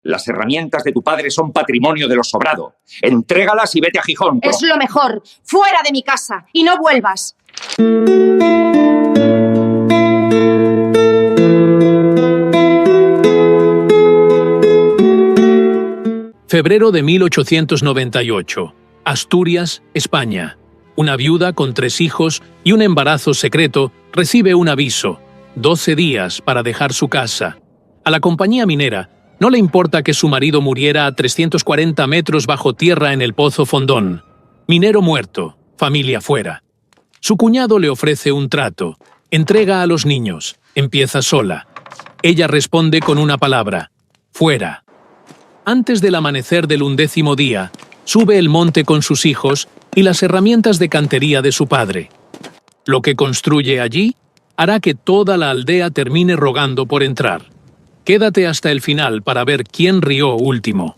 Las herramientas de tu padre son patrimonio de los Sobrado. Entrégalas y vete a Gijón. Es lo mejor. ¡Fuera de mi casa! Y no vuelvas. Febrero de 1898. Asturias, España. Una viuda con 3 hijos y un embarazo secreto recibe un aviso: 12 días para dejar su casa. A la compañía minera no le importa que su marido muriera a 340 metros bajo tierra en el Pozo Fondón. Minero muerto, familia fuera. Su cuñado le ofrece un trato. Entrega a los niños. Empieza sola. Ella responde con una palabra: fuera. Antes del amanecer del 11º día, sube el monte con sus hijos y las herramientas de cantería de su padre. Lo que construye allí hará que toda la aldea termine rogando por entrar. Quédate hasta el final para ver quién rió último.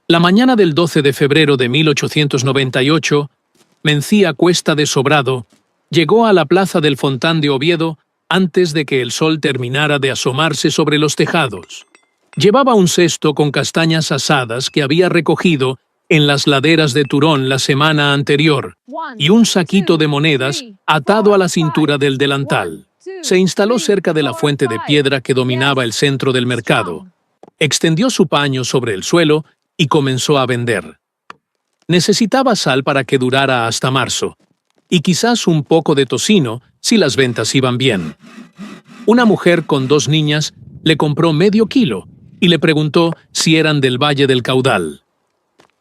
La mañana del 12 de febrero de 1898, Mencía Cuesta de Sobrado llegó a la plaza del Fontán de Oviedo antes de que el sol terminara de asomarse sobre los tejados. Llevaba un cesto con castañas asadas que había recogido en las laderas de Turón la semana anterior y un saquito de monedas atado a la cintura del delantal. Se instaló cerca de la fuente de piedra que dominaba el centro del mercado. Extendió su paño sobre el suelo y comenzó a vender. Necesitaba sal para que durara hasta marzo, y quizás un poco de tocino si las ventas iban bien. Una mujer con 2 niñas le compró medio kilo y le preguntó si eran del Valle del Caudal.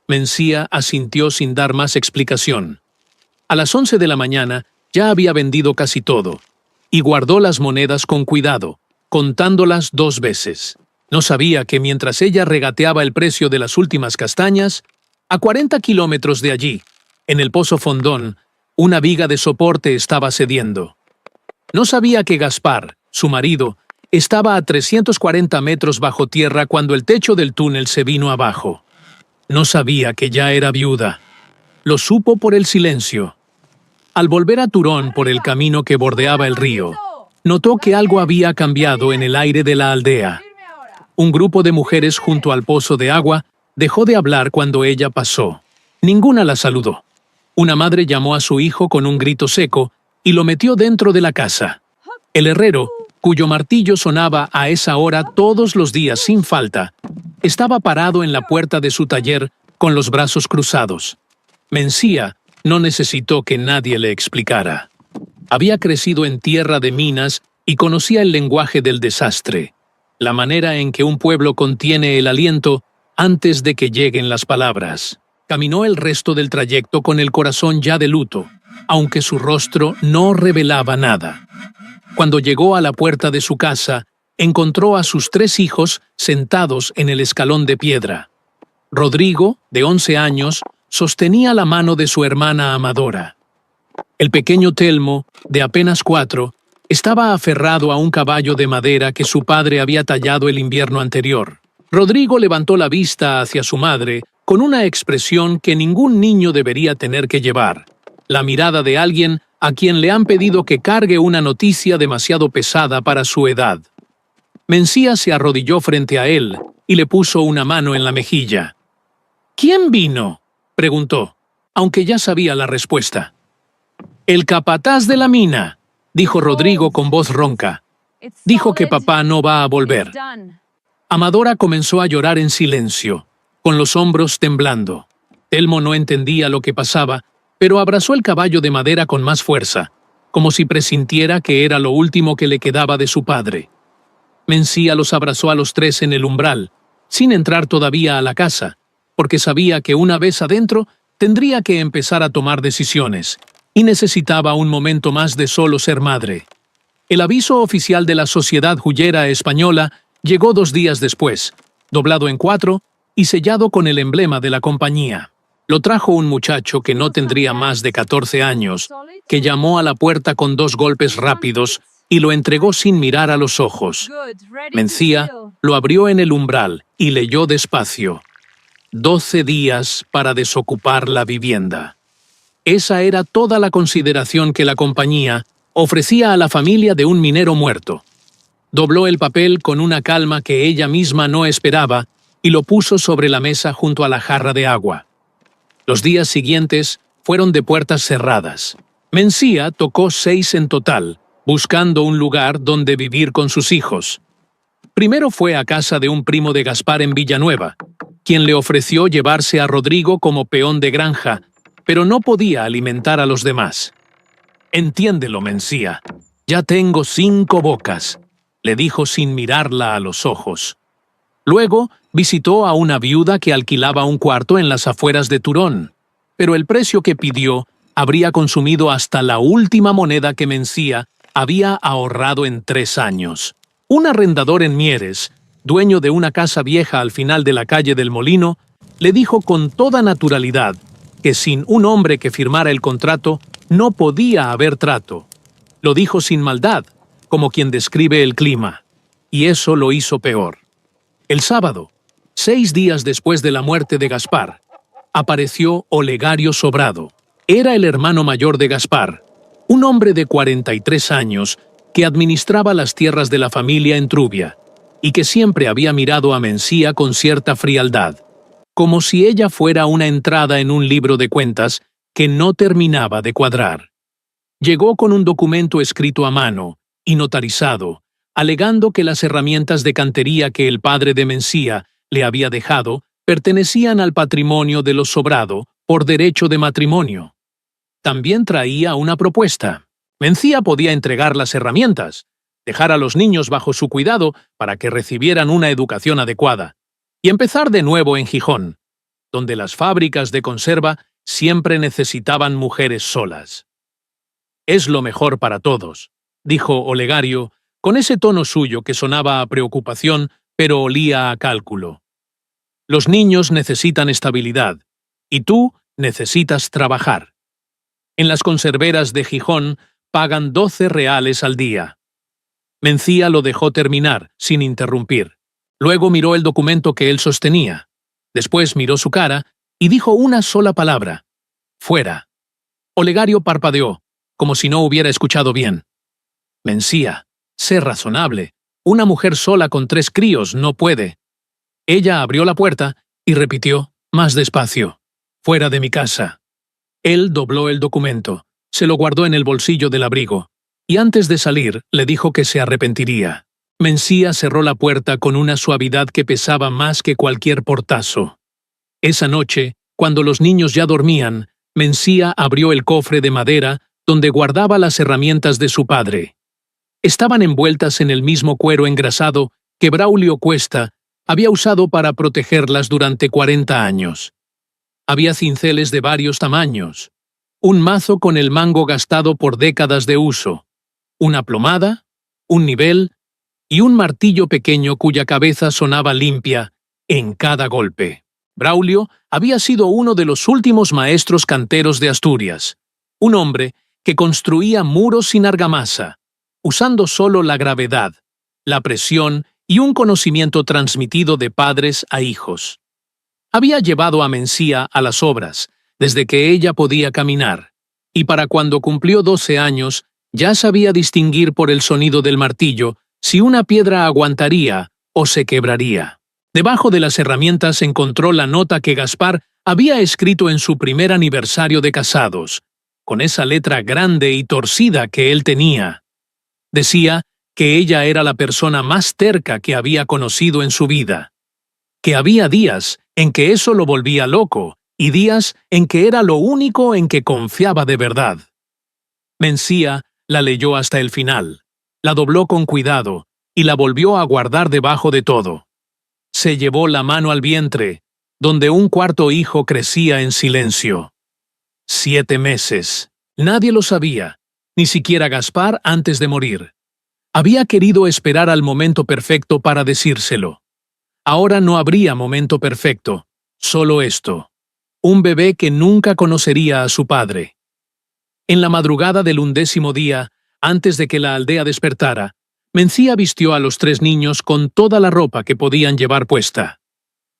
Mencía asintió sin dar más explicación. A las 11 de la mañana ya había vendido casi todo, y guardó las monedas con cuidado, contándolas 2 veces. No sabía que mientras ella regateaba el precio de las últimas castañas, a 40 kilómetros de allí, en el Pozo Fondón, una viga de soporte estaba cediendo. No sabía que Gaspar, su marido, estaba a 340 metros bajo tierra cuando el techo del túnel se vino abajo. No sabía que ya era viuda. Lo supo por el silencio. Al volver a Turón por el camino que bordeaba el río, notó que algo había cambiado en el aire de la aldea. Un grupo de mujeres junto al pozo de agua dejó de hablar cuando ella pasó. Ninguna la saludó. Una madre llamó a su hijo con un grito seco y lo metió dentro de la casa. El herrero, cuyo martillo sonaba a esa hora todos los días sin falta, estaba parado en la puerta de su taller con los brazos cruzados. Mencía no necesitó que nadie le explicara. Había crecido en tierra de minas y conocía el lenguaje del desastre, la manera en que un pueblo contiene el aliento antes de que lleguen las palabras. Caminó el resto del trayecto con el corazón ya de luto, aunque su rostro no revelaba nada. Cuando llegó a la puerta de su casa, encontró a sus 3 hijos sentados en el escalón de piedra. Rodrigo, de 11 años, sostenía la mano de su hermana Amadora. El pequeño Telmo, de apenas 4, estaba aferrado a un caballo de madera que su padre había tallado el invierno anterior. Rodrigo levantó la vista hacia su madre con una expresión que ningún niño debería tener que llevar: la mirada de alguien a quien le han pedido que cargue una noticia demasiado pesada para su edad. Mencía se arrodilló frente a él y le puso una mano en la mejilla. ¿Quién vino?, preguntó, aunque ya sabía la respuesta. El capataz de la mina, dijo Rodrigo con voz ronca. Dijo que papá no va a volver. Amadora comenzó a llorar en silencio, con los hombros temblando. Telmo no entendía lo que pasaba, pero abrazó el caballo de madera con más fuerza, como si presintiera que era lo último que le quedaba de su padre. Mencía los abrazó a los 3 en el umbral, sin entrar todavía a la casa, porque sabía que una vez adentro tendría que empezar a tomar decisiones, y necesitaba un momento más de solo ser madre. El aviso oficial de la Sociedad Hullera Española llegó 2 días después, doblado en 4 y sellado con el emblema de la compañía. Lo trajo un muchacho que no tendría más de 14 años, que llamó a la puerta con 2 golpes rápidos y lo entregó sin mirar a los ojos. Mencía lo abrió en el umbral y leyó despacio: 12 días para desocupar la vivienda. Esa era toda la consideración que la compañía ofrecía a la familia de un minero muerto. Dobló el papel con una calma que ella misma no esperaba y lo puso sobre la mesa junto a la jarra de agua. Los días siguientes fueron de puertas cerradas. Mencía tocó 6 en total, buscando un lugar donde vivir con sus hijos. Primero fue a casa de un primo de Gaspar en Villanueva, quien le ofreció llevarse a Rodrigo como peón de granja, pero no podía alimentar a los demás. «Entiéndelo, Mencía, ya tengo 5 bocas», le dijo sin mirarla a los ojos. Luego visitó a una viuda que alquilaba un cuarto en las afueras de Turón, pero el precio que pidió habría consumido hasta la última moneda que Mencía había ahorrado en 3 años. Un arrendador en Mieres, dueño de una casa vieja al final de la calle del Molino, le dijo con toda naturalidad que sin un hombre que firmara el contrato no podía haber trato. Lo dijo sin maldad, como quien describe el clima, y eso lo hizo peor. El sábado, 6 días después de la muerte de Gaspar, apareció Olegario Sobrado. Era el hermano mayor de Gaspar, un hombre de 43 años que administraba las tierras de la familia en Trubia, y que siempre había mirado a Mencía con cierta frialdad, como si ella fuera una entrada en un libro de cuentas que no terminaba de cuadrar. Llegó con un documento escrito a mano y notarizado, alegando que las herramientas de cantería que el padre de Mencía le había dejado pertenecían al patrimonio de los Sobrado por derecho de matrimonio. También traía una propuesta. Mencía podía entregar las herramientas, dejar a los niños bajo su cuidado para que recibieran una educación adecuada, y empezar de nuevo en Gijón, donde las fábricas de conserva siempre necesitaban mujeres solas. «Es lo mejor para todos», dijo Olegario, con ese tono suyo que sonaba a preocupación, pero olía a cálculo. «Los niños necesitan estabilidad, y tú necesitas trabajar. En las conserveras de Gijón pagan 12 reales al día». Mencía lo dejó terminar, sin interrumpir. Luego miró el documento que él sostenía. Después miró su cara y dijo una sola palabra: «Fuera». Olegario parpadeó, como si no hubiera escuchado bien. «Mencía, sé razonable. Una mujer sola con 3 críos no puede». Ella abrió la puerta y repitió, más despacio: «Fuera de mi casa». Él dobló el documento, se lo guardó en el bolsillo del abrigo, y antes de salir le dijo que se arrepentiría. Mencía cerró la puerta con una suavidad que pesaba más que cualquier portazo. Esa noche, cuando los niños ya dormían, Mencía abrió el cofre de madera donde guardaba las herramientas de su padre. Estaban envueltas en el mismo cuero engrasado que Braulio Cuesta había usado para protegerlas durante 40 años. Había cinceles de varios tamaños, un mazo con el mango gastado por décadas de uso, una plomada, un nivel y un martillo pequeño cuya cabeza sonaba limpia en cada golpe. Braulio había sido uno de los últimos maestros canteros de Asturias, un hombre que construía muros sin argamasa, usando solo la gravedad, la presión y un conocimiento transmitido de padres a hijos. Había llevado a Mencía a las obras, desde que ella podía caminar, y para cuando cumplió 12 años ya sabía distinguir por el sonido del martillo si una piedra aguantaría o se quebraría. Debajo de las herramientas encontró la nota que Gaspar había escrito en su primer aniversario de casados, con esa letra grande y torcida que él tenía. Decía que ella era la persona más terca que había conocido en su vida, que había días en que eso lo volvía loco y días en que era lo único en que confiaba de verdad. Mencía la leyó hasta el final, la dobló con cuidado y la volvió a guardar debajo de todo. Se llevó la mano al vientre, donde un cuarto hijo crecía en silencio. 7 meses. Nadie lo sabía, ni siquiera Gaspar antes de morir. Había querido esperar al momento perfecto para decírselo. Ahora no habría momento perfecto, solo esto: un bebé que nunca conocería a su padre. En la madrugada del 11º día, antes de que la aldea despertara, Mencía vistió a los 3 niños con toda la ropa que podían llevar puesta.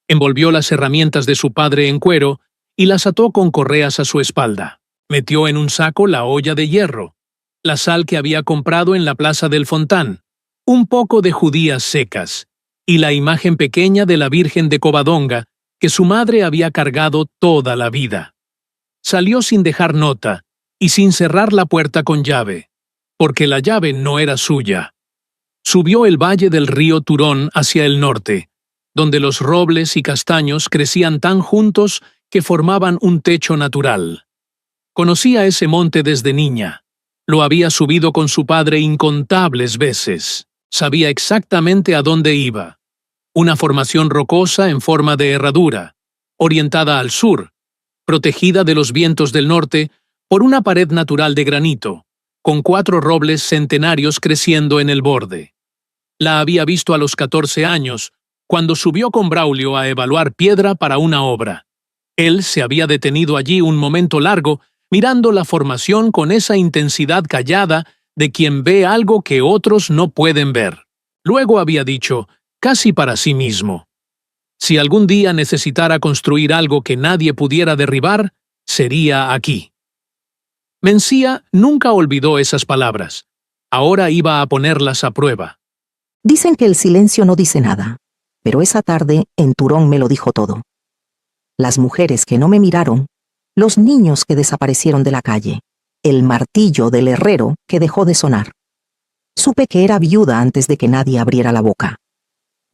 Envolvió las herramientas de su padre en cuero y las ató con correas a su espalda. Metió en un saco la olla de hierro, la sal que había comprado en la plaza del Fontán, un poco de judías secas y la imagen pequeña de la Virgen de Covadonga que su madre había cargado toda la vida. Salió sin dejar nota y sin cerrar la puerta con llave, porque la llave no era suya. Subió el valle del río Turón hacia el norte, donde los robles y castaños crecían tan juntos que formaban un techo natural. Conocía ese monte desde niña. Lo había subido con su padre incontables veces. Sabía exactamente a dónde iba. Una formación rocosa en forma de herradura, orientada al sur, protegida de los vientos del norte por una pared natural de granito, con 4 robles centenarios creciendo en el borde. La había visto a los 14 años, cuando subió con Braulio a evaluar piedra para una obra. Él se había detenido allí un momento largo, mirando la formación con esa intensidad callada de quien ve algo que otros no pueden ver. Luego había dicho, casi para sí mismo: si algún día necesitara construir algo que nadie pudiera derribar, sería aquí. Mencía nunca olvidó esas palabras. Ahora iba a ponerlas a prueba. Dicen que el silencio no dice nada, pero esa tarde en Turón me lo dijo todo. Las mujeres que no me miraron, los niños que desaparecieron de la calle, el martillo del herrero que dejó de sonar. Supe que era viuda antes de que nadie abriera la boca.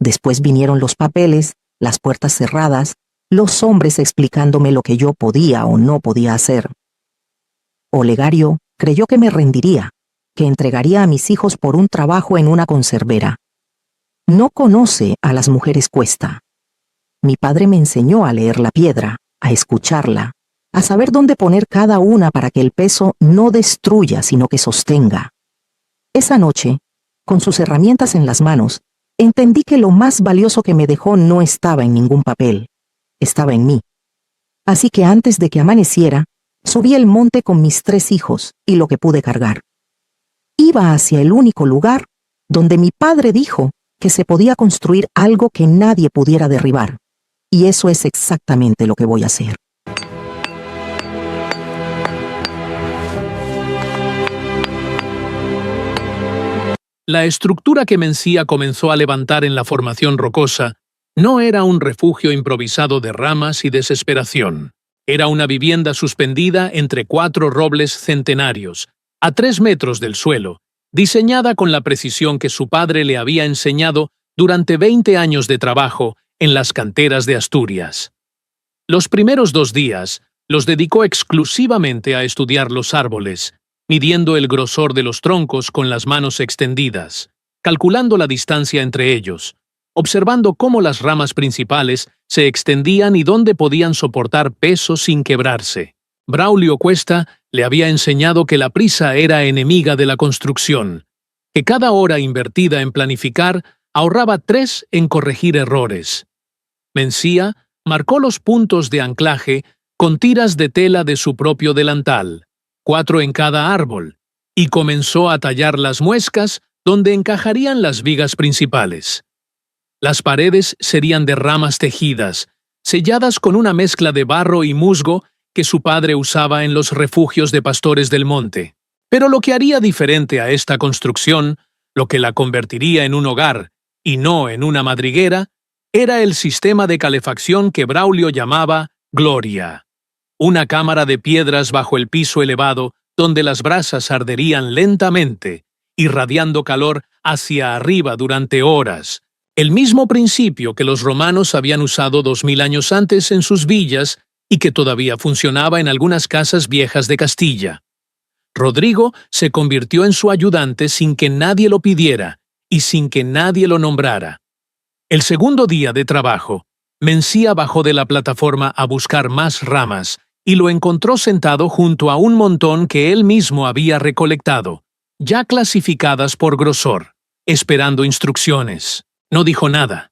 Después vinieron los papeles, las puertas cerradas, los hombres explicándome lo que yo podía o no podía hacer. Olegario creyó que me rendiría, que entregaría a mis hijos por un trabajo en una conservera. No conoce a las mujeres Cuesta. Mi padre me enseñó a leer la piedra, a escucharla, a saber dónde poner cada una para que el peso no destruya, sino que sostenga. Esa noche, con sus herramientas en las manos, entendí que lo más valioso que me dejó no estaba en ningún papel, estaba en mí. Así que antes de que amaneciera, subí el monte con mis 3 hijos y lo que pude cargar. Iba hacia el único lugar donde mi padre dijo que se podía construir algo que nadie pudiera derribar. Y eso es exactamente lo que voy a hacer. La estructura que Mencía comenzó a levantar en la formación rocosa no era un refugio improvisado de ramas y desesperación. Era una vivienda suspendida entre 4 robles centenarios, a 3 metros del suelo, diseñada con la precisión que su padre le había enseñado durante 20 años de trabajo en las canteras de Asturias. Los primeros 2 días los dedicó exclusivamente a estudiar los árboles, midiendo el grosor de los troncos con las manos extendidas, calculando la distancia entre ellos, observando cómo las ramas principales se extendían y dónde podían soportar peso sin quebrarse. Braulio Cuesta le había enseñado que la prisa era enemiga de la construcción, que cada hora invertida en planificar ahorraba 3 en corregir errores. Mencía marcó los puntos de anclaje con tiras de tela de su propio delantal, 4 en cada árbol, y comenzó a tallar las muescas donde encajarían las vigas principales. Las paredes serían de ramas tejidas, selladas con una mezcla de barro y musgo que su padre usaba en los refugios de pastores del monte. Pero lo que haría diferente a esta construcción, lo que la convertiría en un hogar y no en una madriguera, era el sistema de calefacción que Braulio llamaba Gloria. Una cámara de piedras bajo el piso elevado donde las brasas arderían lentamente, irradiando calor hacia arriba durante horas. El mismo principio que los romanos habían usado 2000 años antes en sus villas y que todavía funcionaba en algunas casas viejas de Castilla. Rodrigo se convirtió en su ayudante sin que nadie lo pidiera y sin que nadie lo nombrara. El segundo día de trabajo, Mencía bajó de la plataforma a buscar más ramas y lo encontró sentado junto a un montón que él mismo había recolectado, ya clasificadas por grosor, esperando instrucciones. No dijo nada.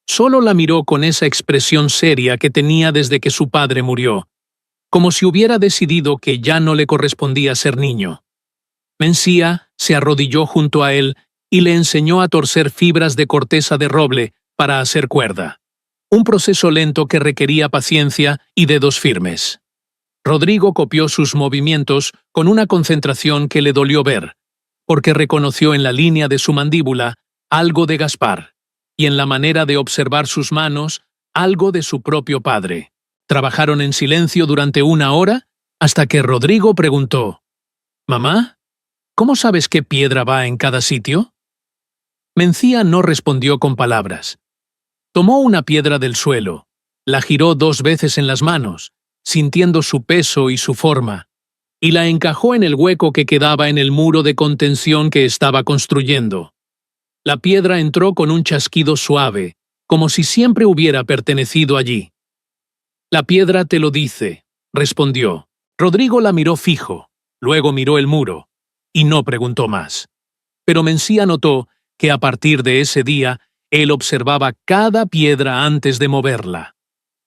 Solo la miró con esa expresión seria que tenía desde que su padre murió, como si hubiera decidido que ya no le correspondía ser niño. Mencía se arrodilló junto a él y le enseñó a torcer fibras de corteza de roble para hacer cuerda, un proceso lento que requería paciencia y dedos firmes. Rodrigo copió sus movimientos con una concentración que le dolió ver, porque reconoció en la línea de su mandíbula algo de Gaspar, y en la manera de observar sus manos algo de su propio padre. Trabajaron en silencio durante 1 hora hasta que Rodrigo preguntó: «Mamá, ¿cómo sabes qué piedra va en cada sitio?». Mencía no respondió con palabras. Tomó una piedra del suelo, la giró 2 veces en las manos, sintiendo su peso y su forma, y la encajó en el hueco que quedaba en el muro de contención que estaba construyendo. La piedra entró con un chasquido suave, como si siempre hubiera pertenecido allí. «La piedra te lo dice», respondió. Rodrigo la miró fijo, luego miró el muro, y no preguntó más. Pero Mencía notó que a partir de ese día él observaba cada piedra antes de moverla.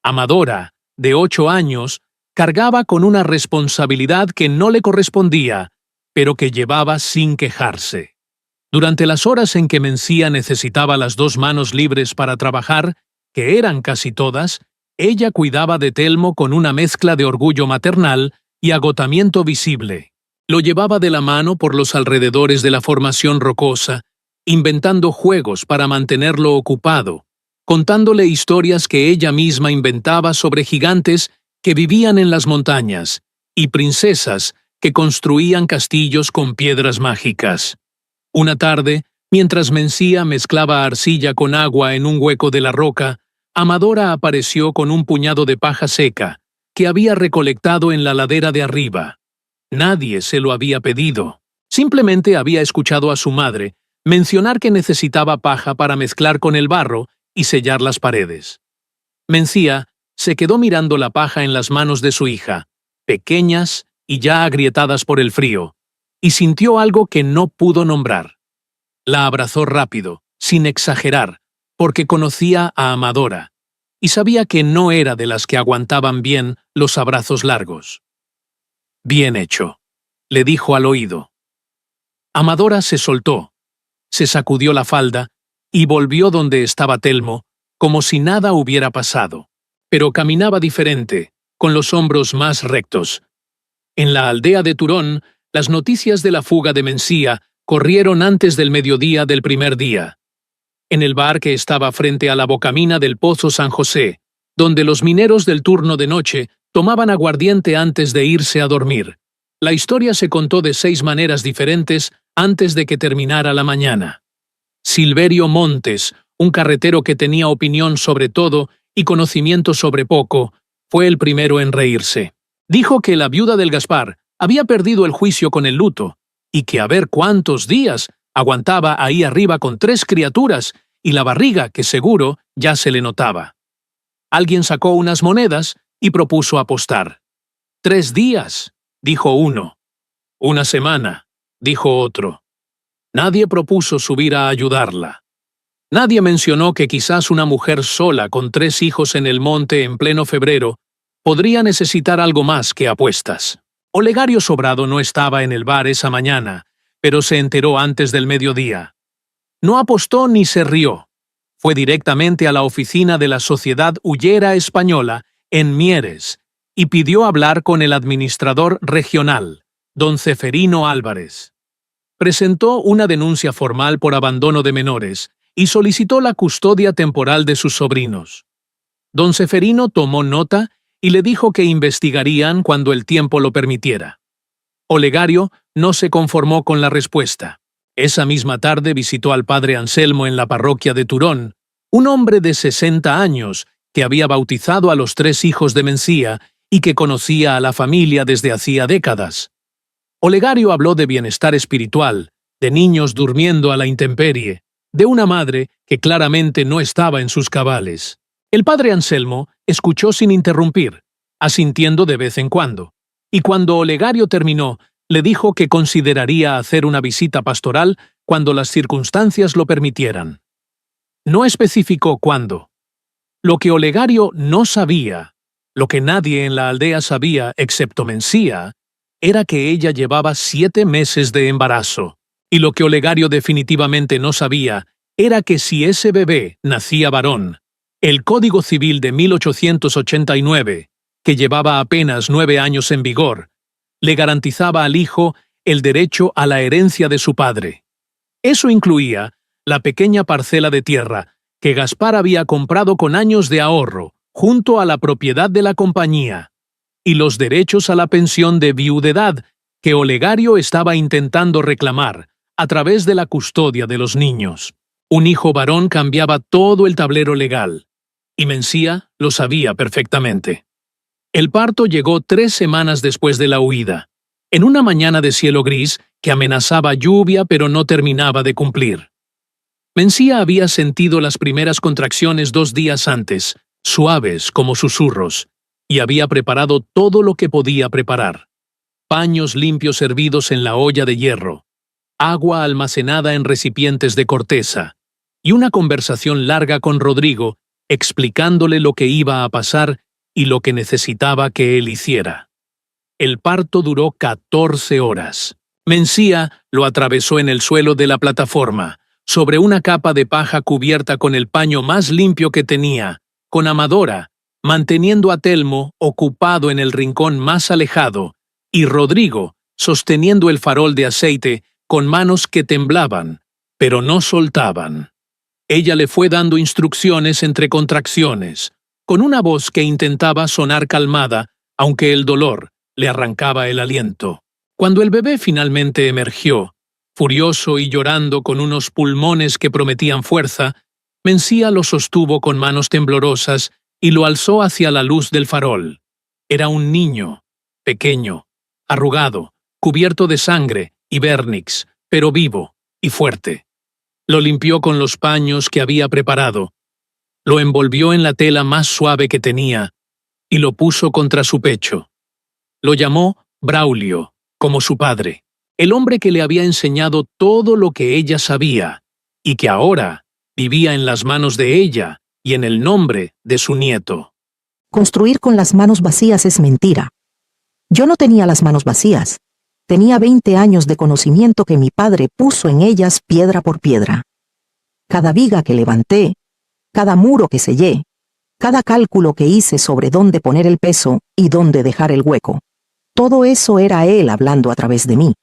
Amadora, de 8 años, cargaba con una responsabilidad que no le correspondía, pero que llevaba sin quejarse. Durante las horas en que Mencía necesitaba las 2 manos libres para trabajar, que eran casi todas, ella cuidaba de Telmo con una mezcla de orgullo maternal y agotamiento visible. Lo llevaba de la mano por los alrededores de la formación rocosa, inventando juegos para mantenerlo ocupado, contándole historias que ella misma inventaba sobre gigantes que vivían en las montañas y princesas que construían castillos con piedras mágicas. Una tarde, mientras Mencía mezclaba arcilla con agua en un hueco de la roca, Amadora apareció con un puñado de paja seca que había recolectado en la ladera de arriba. Nadie se lo había pedido. Simplemente había escuchado a su madre mencionar que necesitaba paja para mezclar con el barro y sellar las paredes. Mencía se quedó mirando la paja en las manos de su hija, pequeñas y ya agrietadas por el frío, y sintió algo que no pudo nombrar. La abrazó rápido, sin exagerar, porque conocía a Amadora, y sabía que no era de las que aguantaban bien los abrazos largos. «Bien hecho», le dijo al oído. Amadora se soltó, se sacudió la falda y volvió donde estaba Telmo, como si nada hubiera pasado. Pero caminaba diferente, con los hombros más rectos. En la aldea de Turón, las noticias de la fuga de Mencía corrieron antes del mediodía del primer día. En el bar que estaba frente a la bocamina del Pozo San José, donde los mineros del turno de noche tomaban aguardiente antes de irse a dormir. La historia se contó de 6 maneras diferentes antes de que terminara la mañana. Silverio Montes, un carretero que tenía opinión sobre todo y conocimiento sobre poco, fue el primero en reírse. Dijo que la viuda del Gaspar había perdido el juicio con el luto, y que a ver cuántos días aguantaba ahí arriba con 3 criaturas y la barriga que seguro ya se le notaba. Alguien sacó unas monedas y propuso apostar. 3 días, dijo uno. 1 semana, dijo otro. Nadie propuso subir a ayudarla. Nadie mencionó que quizás una mujer sola con 3 hijos en el monte en pleno febrero podría necesitar algo más que apuestas. Olegario Sobrado no estaba en el bar esa mañana, pero se enteró antes del mediodía. No apostó ni se rió. Fue directamente a la oficina de la Sociedad Hullera Española, en Mieres, y pidió hablar con el administrador regional, don Ceferino Álvarez. Presentó una denuncia formal por abandono de menores y solicitó la custodia temporal de sus sobrinos. Don Ceferino tomó nota y le dijo que investigarían cuando el tiempo lo permitiera. Olegario no se conformó con la respuesta. Esa misma tarde visitó al padre Anselmo en la parroquia de Turón, un hombre de 60 años que había bautizado a los 3 hijos de Mencía y que conocía a la familia desde hacía décadas. Olegario habló de bienestar espiritual, de niños durmiendo a la intemperie, de una madre que claramente no estaba en sus cabales. El padre Anselmo escuchó sin interrumpir, asintiendo de vez en cuando, y cuando Olegario terminó, le dijo que consideraría hacer una visita pastoral cuando las circunstancias lo permitieran. No especificó cuándo. Lo que Olegario no sabía, lo que nadie en la aldea sabía excepto Mencía, era que ella llevaba 7 meses de embarazo, y lo que Olegario definitivamente no sabía era que si ese bebé nacía varón, el Código Civil de 1889, que llevaba apenas 9 años en vigor, le garantizaba al hijo el derecho a la herencia de su padre. Eso incluía la pequeña parcela de tierra que Gaspar había comprado con años de ahorro, junto a la propiedad de la compañía, y los derechos a la pensión de viudedad que Olegario estaba intentando reclamar a través de la custodia de los niños. Un hijo varón cambiaba todo el tablero legal, y Mencía lo sabía perfectamente. El parto llegó 3 semanas después de la huida, en una mañana de cielo gris que amenazaba lluvia pero no terminaba de cumplir. Mencía había sentido las primeras contracciones 2 días antes, suaves como susurros, y había preparado todo lo que podía preparar. Paños limpios hervidos en la olla de hierro, agua almacenada en recipientes de corteza, y una conversación larga con Rodrigo, explicándole lo que iba a pasar y lo que necesitaba que él hiciera. El parto duró 14 horas. Mencía lo atravesó en el suelo de la plataforma, sobre una capa de paja cubierta con el paño más limpio que tenía, con Amadora, manteniendo a Telmo ocupado en el rincón más alejado, y Rodrigo sosteniendo el farol de aceite con manos que temblaban, pero no soltaban. Ella le fue dando instrucciones entre contracciones, con una voz que intentaba sonar calmada, aunque el dolor le arrancaba el aliento. Cuando el bebé finalmente emergió, furioso y llorando con unos pulmones que prometían fuerza, Mencía lo sostuvo con manos temblorosas y lo alzó hacia la luz del farol. Era un niño, pequeño, arrugado, cubierto de sangre y vérnix, pero vivo y fuerte. Lo limpió con los paños que había preparado, lo envolvió en la tela más suave que tenía y lo puso contra su pecho. Lo llamó Braulio, como su padre, el hombre que le había enseñado todo lo que ella sabía y que ahora vivía en las manos de ella y en el nombre de su nieto. Construir con las manos vacías es mentira. Yo no tenía las manos vacías. Tenía 20 años de conocimiento que mi padre puso en ellas piedra por piedra. Cada viga que levanté, cada muro que sellé, cada cálculo que hice sobre dónde poner el peso y dónde dejar el hueco. Todo eso era él hablando a través de mí.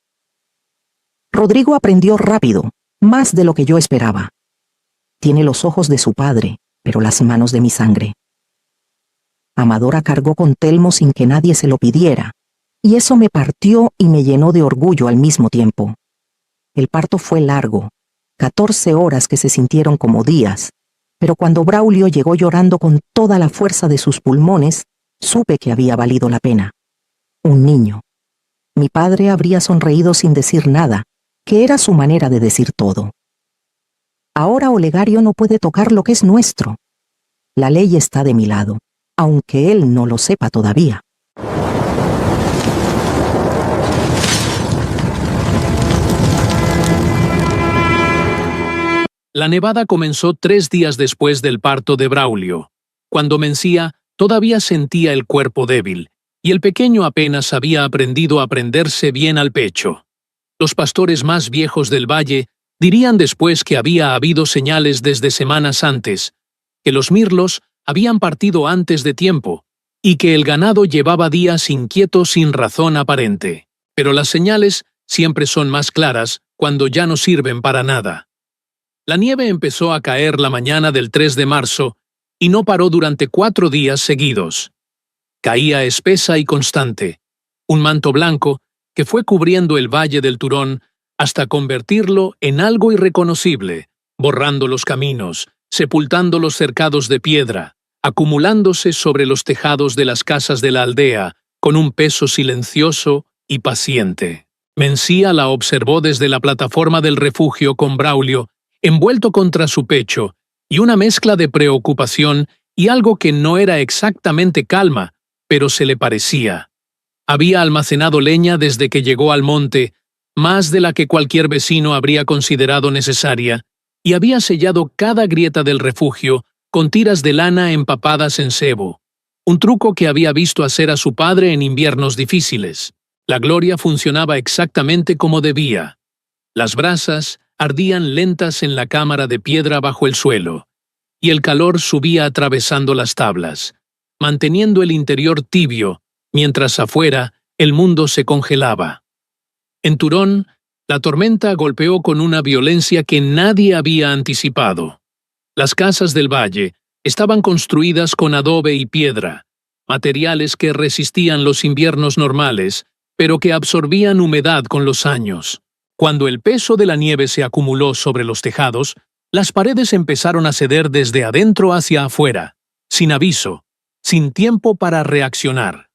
Rodrigo aprendió rápido, más de lo que yo esperaba. Tiene los ojos de su padre, pero las manos de mi sangre. Amadora cargó con Telmo sin que nadie se lo pidiera, y eso me partió y me llenó de orgullo al mismo tiempo. El parto fue largo, 14 horas que se sintieron como días, pero cuando Braulio llegó llorando con toda la fuerza de sus pulmones, supe que había valido la pena. Un niño. Mi padre habría sonreído sin decir nada, que era su manera de decir todo. Ahora Olegario no puede tocar lo que es nuestro. La ley está de mi lado, aunque él no lo sepa todavía. La nevada comenzó 3 días después del parto de Braulio, cuando Mencía todavía sentía el cuerpo débil, y el pequeño apenas había aprendido a prenderse bien al pecho. Los pastores más viejos del valle dirían después que había habido señales desde semanas antes, que los mirlos habían partido antes de tiempo, y que el ganado llevaba días inquieto sin razón aparente. Pero las señales siempre son más claras cuando ya no sirven para nada. La nieve empezó a caer la mañana del 3 de marzo y no paró durante 4 días seguidos. Caía espesa y constante, un manto blanco que fue cubriendo el valle del Turón hasta convertirlo en algo irreconocible, borrando los caminos, sepultando los cercados de piedra, acumulándose sobre los tejados de las casas de la aldea con un peso silencioso y paciente. Mencía la observó desde la plataforma del refugio con Braulio, envuelto contra su pecho, y una mezcla de preocupación y algo que no era exactamente calma, pero se le parecía. Había almacenado leña desde que llegó al monte, más de la que cualquier vecino habría considerado necesaria, y había sellado cada grieta del refugio con tiras de lana empapadas en sebo, un truco que había visto hacer a su padre en inviernos difíciles. La gloria funcionaba exactamente como debía. Las brasas ardían lentas en la cámara de piedra bajo el suelo, y el calor subía atravesando las tablas, manteniendo el interior tibio, mientras afuera el mundo se congelaba. En Turón, la tormenta golpeó con una violencia que nadie había anticipado. Las casas del valle estaban construidas con adobe y piedra, materiales que resistían los inviernos normales, pero que absorbían humedad con los años. Cuando el peso de la nieve se acumuló sobre los tejados, las paredes empezaron a ceder desde adentro hacia afuera, sin aviso, sin tiempo para reaccionar.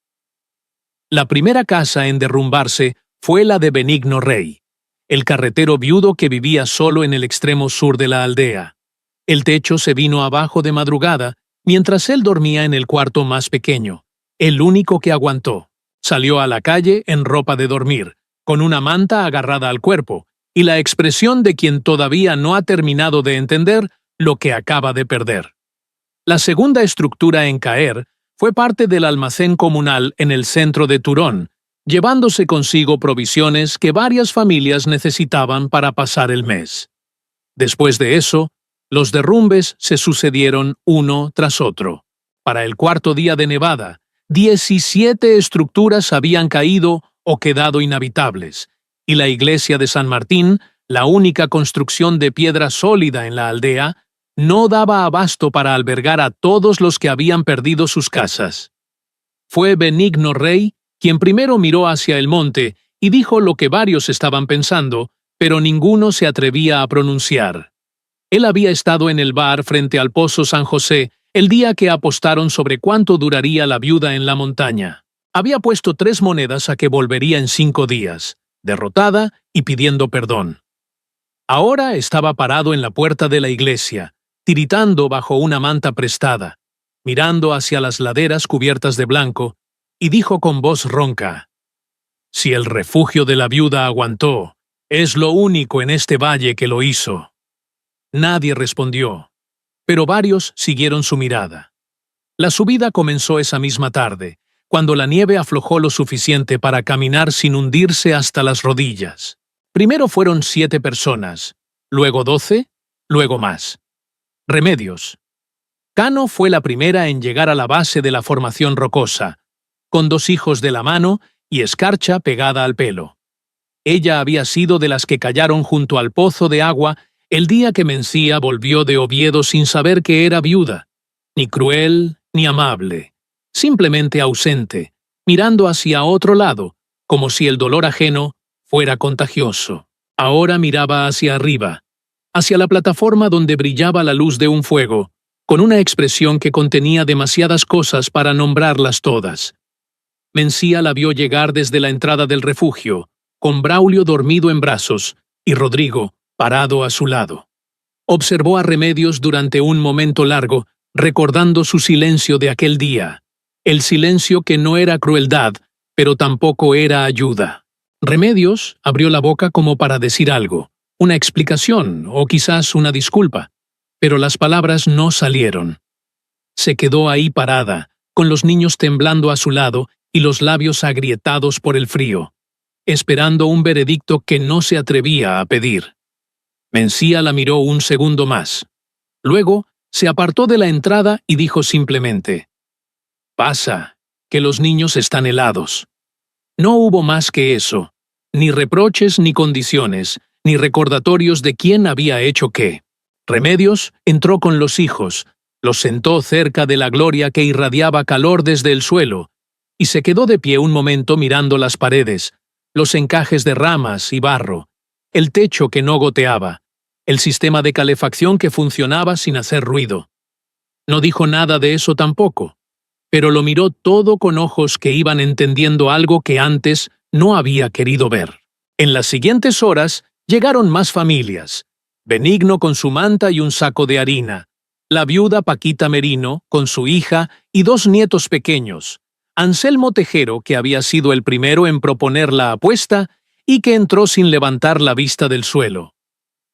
La primera casa en derrumbarse fue la de Benigno Rey, el carretero viudo que vivía solo en el extremo sur de la aldea. El techo se vino abajo de madrugada, mientras él dormía en el cuarto más pequeño, el único que aguantó. Salió a la calle en ropa de dormir, con una manta agarrada al cuerpo, y la expresión de quien todavía no ha terminado de entender lo que acaba de perder. La segunda estructura en caer fue parte del almacén comunal en el centro de Turón, llevándose consigo provisiones que varias familias necesitaban para pasar el mes. Después de eso, los derrumbes se sucedieron uno tras otro. Para el cuarto día de nevada, 17 estructuras habían caído o quedado inhabitables, y la iglesia de San Martín, la única construcción de piedra sólida en la aldea, no daba abasto para albergar a todos los que habían perdido sus casas. Fue Benigno Rey quien primero miró hacia el monte y dijo lo que varios estaban pensando, pero ninguno se atrevía a pronunciar. Él había estado en el bar frente al Pozo San José el día que apostaron sobre cuánto duraría la viuda en la montaña. Había puesto 3 monedas a que volvería en 5 días, derrotada y pidiendo perdón. Ahora estaba parado en la puerta de la iglesia, tiritando bajo una manta prestada, mirando hacia las laderas cubiertas de blanco, y dijo con voz ronca: «Si el refugio de la viuda aguantó, es lo único en este valle que lo hizo». Nadie respondió, pero varios siguieron su mirada. La subida comenzó esa misma tarde, cuando la nieve aflojó lo suficiente para caminar sin hundirse hasta las rodillas. Primero fueron 7 personas, luego 12, luego más. Remedios. Cano fue la primera en llegar a la base de la formación rocosa, con 2 hijos de la mano y escarcha pegada al pelo. Ella había sido de las que callaron junto al pozo de agua el día que Mencía volvió de Oviedo sin saber que era viuda, ni cruel ni amable, simplemente ausente, mirando hacia otro lado, como si el dolor ajeno fuera contagioso. Ahora miraba hacia arriba, hacia la plataforma donde brillaba la luz de un fuego, con una expresión que contenía demasiadas cosas para nombrarlas todas. Mencía la vio llegar desde la entrada del refugio, con Braulio dormido en brazos y Rodrigo parado a su lado. Observó a Remedios durante un momento largo, recordando su silencio de aquel día, el silencio que no era crueldad, pero tampoco era ayuda. Remedios abrió la boca como para decir algo, una explicación o quizás una disculpa, pero las palabras no salieron. Se quedó ahí parada, con los niños temblando a su lado y los labios agrietados por el frío, esperando un veredicto que no se atrevía a pedir. Mencía la miró un segundo más. Luego se apartó de la entrada y dijo simplemente: «Pasa, que los niños están helados». No hubo más que eso, ni reproches ni condiciones, ni recordatorios de quién había hecho qué. Remedios entró con los hijos, los sentó cerca de la gloria que irradiaba calor desde el suelo, y se quedó de pie un momento mirando las paredes, los encajes de ramas y barro, el techo que no goteaba, el sistema de calefacción que funcionaba sin hacer ruido. No dijo nada de eso tampoco, pero lo miró todo con ojos que iban entendiendo algo que antes no había querido ver. En las siguientes horas llegaron más familias: Benigno con su manta y un saco de harina, la viuda Paquita Merino con su hija y 2 nietos pequeños, Anselmo Tejero, que había sido el primero en proponer la apuesta y que entró sin levantar la vista del suelo.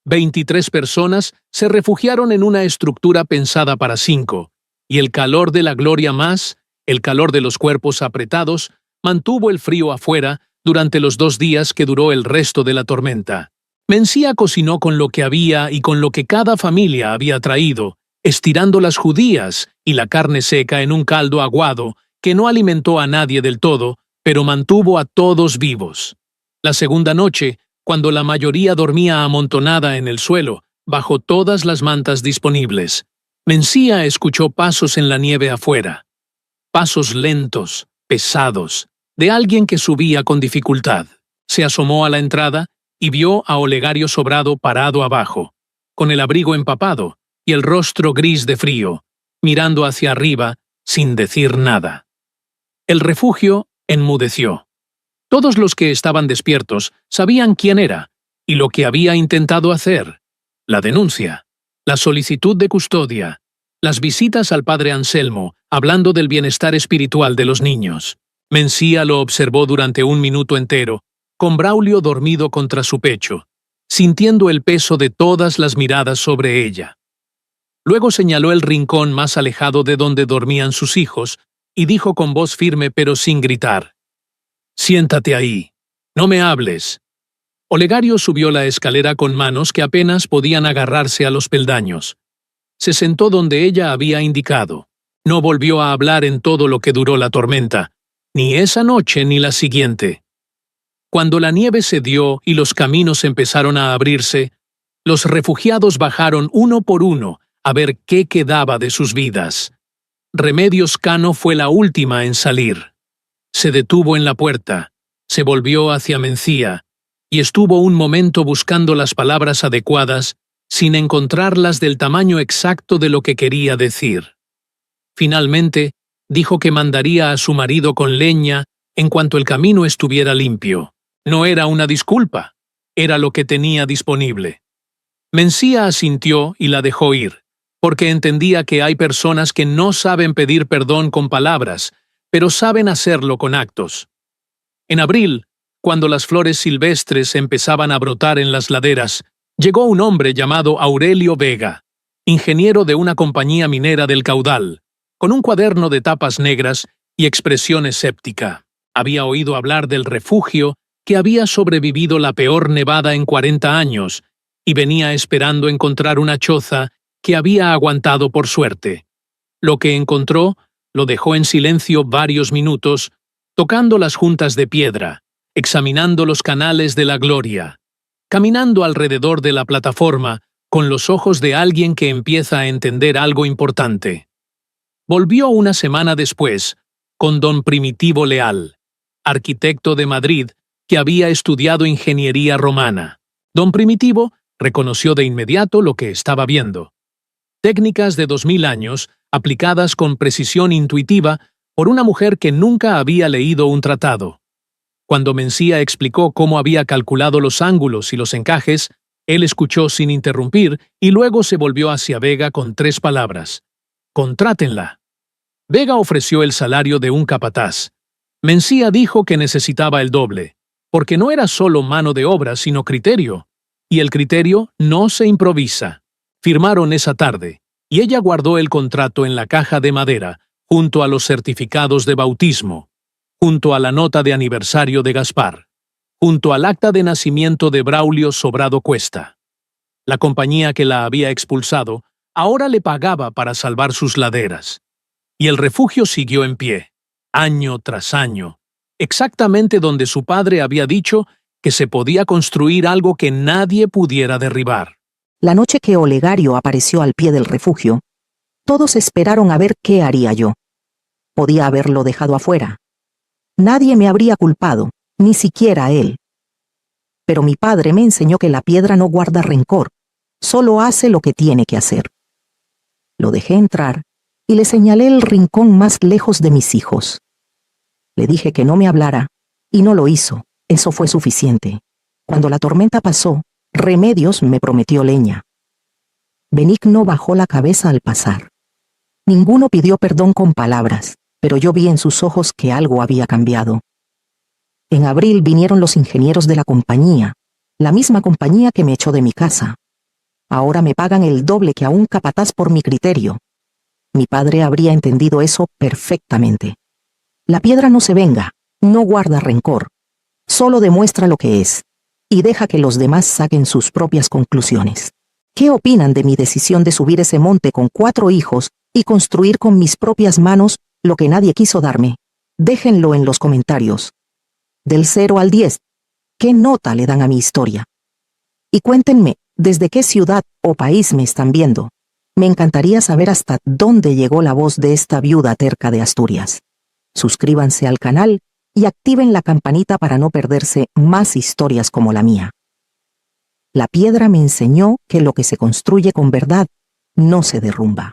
23 personas se refugiaron en una estructura pensada para 5, y el calor de la gloria más, el calor de los cuerpos apretados, mantuvo el frío afuera durante los 2 días que duró el resto de la tormenta. Mencía cocinó con lo que había y con lo que cada familia había traído, estirando las judías y la carne seca en un caldo aguado que no alimentó a nadie del todo, pero mantuvo a todos vivos. La segunda noche, cuando la mayoría dormía amontonada en el suelo, bajo todas las mantas disponibles, Mencía escuchó pasos en la nieve afuera. Pasos lentos, pesados, de alguien que subía con dificultad. Se asomó a la entrada y vio a Olegario Sobrado parado abajo, con el abrigo empapado y el rostro gris de frío, mirando hacia arriba sin decir nada. El refugio enmudeció. Todos los que estaban despiertos sabían quién era y lo que había intentado hacer: la denuncia, la solicitud de custodia, las visitas al padre Anselmo, hablando del bienestar espiritual de los niños. Mencía lo observó durante un minuto entero, con Braulio dormido contra su pecho, sintiendo el peso de todas las miradas sobre ella. Luego señaló el rincón más alejado de donde dormían sus hijos y dijo con voz firme pero sin gritar: «Siéntate ahí. No me hables». Olegario subió la escalera con manos que apenas podían agarrarse a los peldaños. Se sentó donde ella había indicado. No volvió a hablar en todo lo que duró la tormenta, ni esa noche ni la siguiente. Cuando la nieve cedió y los caminos empezaron a abrirse, los refugiados bajaron uno por uno a ver qué quedaba de sus vidas. Remedios Cano fue la última en salir. Se detuvo en la puerta, se volvió hacia Mencía y estuvo un momento buscando las palabras adecuadas sin encontrarlas del tamaño exacto de lo que quería decir. Finalmente, dijo que mandaría a su marido con leña en cuanto el camino estuviera limpio. No era una disculpa, era lo que tenía disponible. Mencía asintió y la dejó ir, porque entendía que hay personas que no saben pedir perdón con palabras, pero saben hacerlo con actos. En abril, cuando las flores silvestres empezaban a brotar en las laderas, llegó un hombre llamado Aurelio Vega, ingeniero de una compañía minera del Caudal, con un cuaderno de tapas negras y expresión escéptica. Había oído hablar del refugio que había sobrevivido la peor nevada en 40 años y venía esperando encontrar una choza que había aguantado por suerte. Lo que encontró lo dejó en silencio varios minutos, tocando las juntas de piedra, examinando los canales de la gloria, caminando alrededor de la plataforma con los ojos de alguien que empieza a entender algo importante. Volvió una semana después con don Primitivo Leal, arquitecto de Madrid que había estudiado ingeniería romana. Don Primitivo reconoció de inmediato lo que estaba viendo. Técnicas de 2000 años aplicadas con precisión intuitiva por una mujer que nunca había leído un tratado. Cuando Mencía explicó cómo había calculado los ángulos y los encajes, él escuchó sin interrumpir y luego se volvió hacia Vega con 3 palabras: «Contrátenla». Vega ofreció el salario de un capataz. Mencía dijo que necesitaba el doble, porque no era solo mano de obra sino criterio, y el criterio no se improvisa. Firmaron esa tarde, y ella guardó el contrato en la caja de madera, junto a los certificados de bautismo, junto a la nota de aniversario de Gaspar, junto al acta de nacimiento de Braulio Sobrado Cuesta. La compañía que la había expulsado ahora le pagaba para salvar sus laderas. Y el refugio siguió en pie, año tras año, exactamente donde su padre había dicho que se podía construir algo que nadie pudiera derribar. La noche que Olegario apareció al pie del refugio, todos esperaron a ver qué haría yo. Podía haberlo dejado afuera. Nadie me habría culpado, ni siquiera él. Pero mi padre me enseñó que la piedra no guarda rencor, solo hace lo que tiene que hacer. Lo dejé entrar y le señalé el rincón más lejos de mis hijos. Le dije que no me hablara, y no lo hizo. Eso fue suficiente. Cuando la tormenta pasó, Remedios me prometió leña. Benigno bajó la cabeza al pasar. Ninguno pidió perdón con palabras, pero yo vi en sus ojos que algo había cambiado. En abril vinieron los ingenieros de la compañía, la misma compañía que me echó de mi casa. Ahora me pagan el doble que a un capataz por mi criterio. Mi padre habría entendido eso perfectamente. La piedra no se venga, no guarda rencor, solo demuestra lo que es, y deja que los demás saquen sus propias conclusiones. ¿Qué opinan de mi decisión de subir ese monte con 4 hijos y construir con mis propias manos lo que nadie quiso darme? Déjenlo en los comentarios. Del 0 al 10, ¿qué nota le dan a mi historia? Y cuéntenme, ¿desde qué ciudad o país me están viendo? Me encantaría saber hasta dónde llegó la voz de esta viuda terca de Asturias. Suscríbanse al canal y activen la campanita para no perderse más historias como la mía. La piedra me enseñó que lo que se construye con verdad no se derrumba.